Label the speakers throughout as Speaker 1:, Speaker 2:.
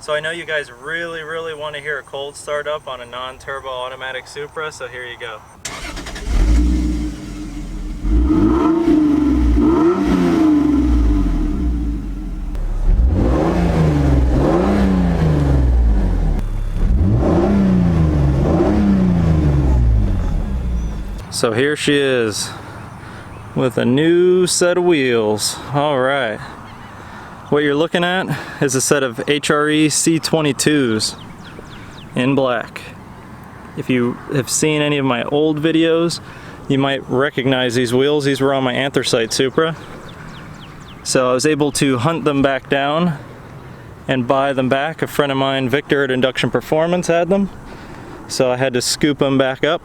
Speaker 1: So I know you guys really want to hear a cold start up on a non-turbo automatic Supra, so here you go. So here she is with a new set of wheels. All right. What you're looking at is a set of HRE C22s in black. If you have seen any of my old videos, you might recognize these wheels. These were on my Anthracite Supra. So I was able to hunt them back down and buy them back. A friend of mine, Victor at Induction Performance, had them. So I had to scoop them back up.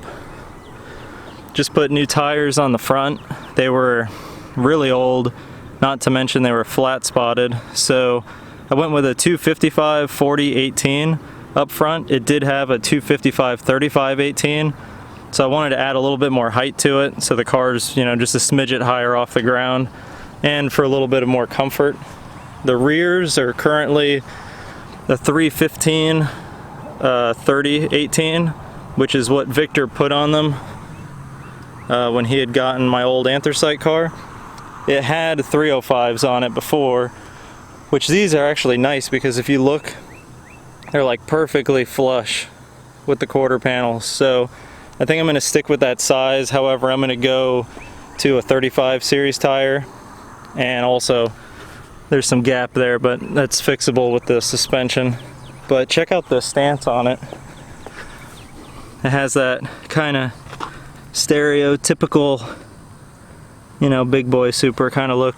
Speaker 1: Just put new tires on the front. They were really old, not to mention they were flat spotted. So I went with a 255 40 18 up front. It did have a 255 35 18. So I wanted to add a little bit more height to it, so the car's, you know, just a smidget higher off the ground, and for a little bit of more comfort. The rears are currently the 315 30 18, which is what Victor put on them when he had gotten my old Anthracite car. It had 305s on it before, which these are actually nice because if you look, they're like perfectly flush with the quarter panels. So I think I'm going to stick with that size. However, I'm going to go to a 35 series tire, and also there's some gap there, but that's fixable with the suspension. But check out the stance on it. It has that kind of stereotypical, you know, big boy Supra kind of look,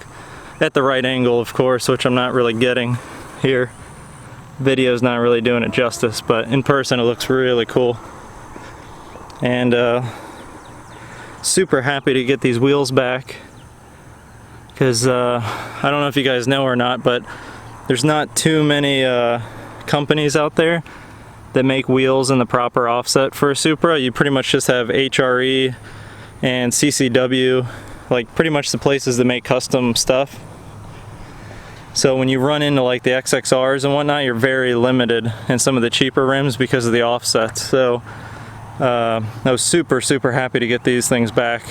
Speaker 1: at the right angle, of course, which I'm not really getting here. Video's not really doing it justice, but in person it looks really cool. And super happy to get these wheels back, because I don't know if you guys know or not, but there's not too many companies out there that make wheels in the proper offset for a Supra. You pretty much just have HRE and CCW, like pretty much the places that make custom stuff. So when you run into like the XXRs and whatnot, you're very limited in some of the cheaper rims because of the offsets. So I was super happy to get these things back,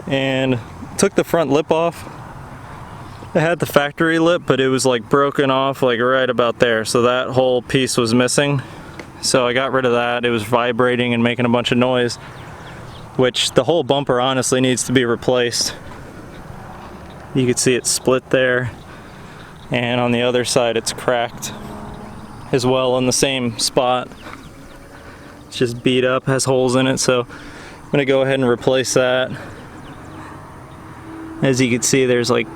Speaker 1: and took the front lip off. It had the factory lip, but it was like broken off like right about there, so that whole piece was missing. So I got rid of that. It was vibrating and making a bunch of noise, which the whole bumper honestly needs to be replaced. You can see it split there, and on the other side it's cracked as well in the same spot. It's just beat up, has holes in it, so I'm gonna go ahead and replace that. As you can see, there's like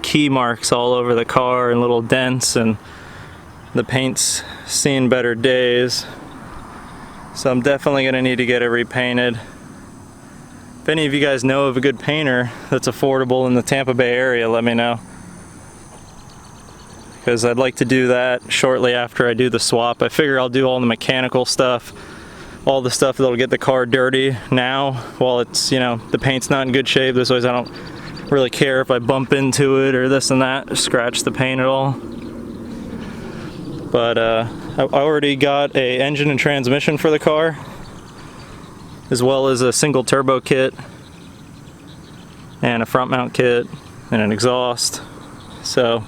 Speaker 1: key marks all over the car and little dents, and the paint's seen better days. So I'm definitely gonna need to get it repainted. If any of you guys know of a good painter that's affordable in the Tampa Bay area, let me know, because I'd like to do that shortly after I do the swap. I figure I'll do all the mechanical stuff, all the stuff that'll get the car dirty now while it's, you know, the paint's not in good shape. This way I don't really care if I bump into it or this and that, scratch the paint at all. But I already got a engine and transmission for the car, as well as a single turbo kit and a front mount kit and an exhaust. So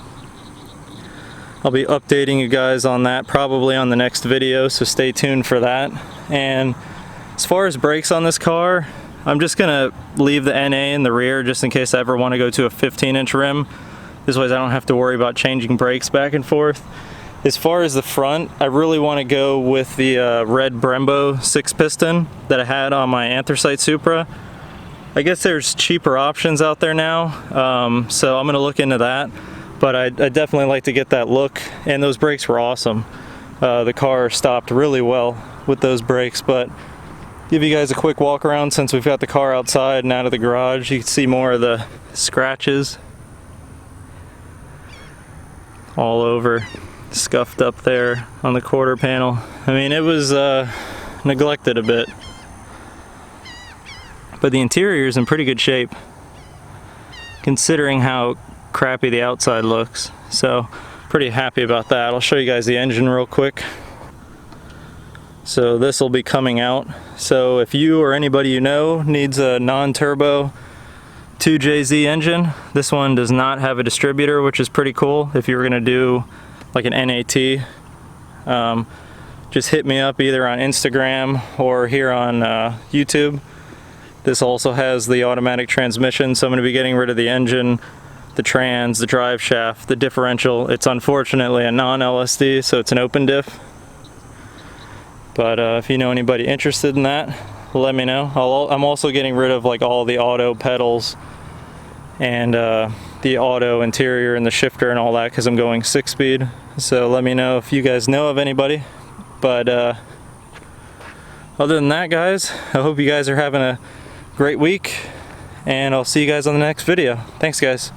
Speaker 1: I'll be updating you guys on that probably on the next video, so stay tuned for that. And as far as brakes on this car, I'm just gonna leave the NA in the rear just in case I ever want to go to a 15-inch rim. This way I don't have to worry about changing brakes back and forth. As far as the front, I really want to go with the red Brembo 6-piston that I had on my Anthracite Supra. I guess there's cheaper options out there now, so I'm gonna look into that. But I definitely like to get that look, and those brakes were awesome. The car stopped really well with those brakes. But give you guys a quick walk around since we've got the car outside and out of the garage. You can see more of the scratches all over, scuffed up there on the quarter panel. I mean, it was neglected a bit, but the interior is in pretty good shape considering how crappy the outside looks. So pretty happy about that. I'll show you guys the engine real quick. So this will be coming out. So if you or anybody you know needs a non-turbo 2JZ engine, this one does not have a distributor, which is pretty cool. If you were gonna do like an NAT, just hit me up either on Instagram or here on YouTube. This also has the automatic transmission, so I'm gonna be getting rid of the engine, the trans, the drive shaft, the differential. It's unfortunately a non-LSD, so it's an open diff. But if you know anybody interested in that, let me know. I'm also getting rid of like all the auto pedals and the auto interior and the shifter and all that, because I'm going 6-speed. So let me know if you guys know of anybody. But other than that, guys, I hope you guys are having a great week, and I'll see you guys on the next video. Thanks, guys.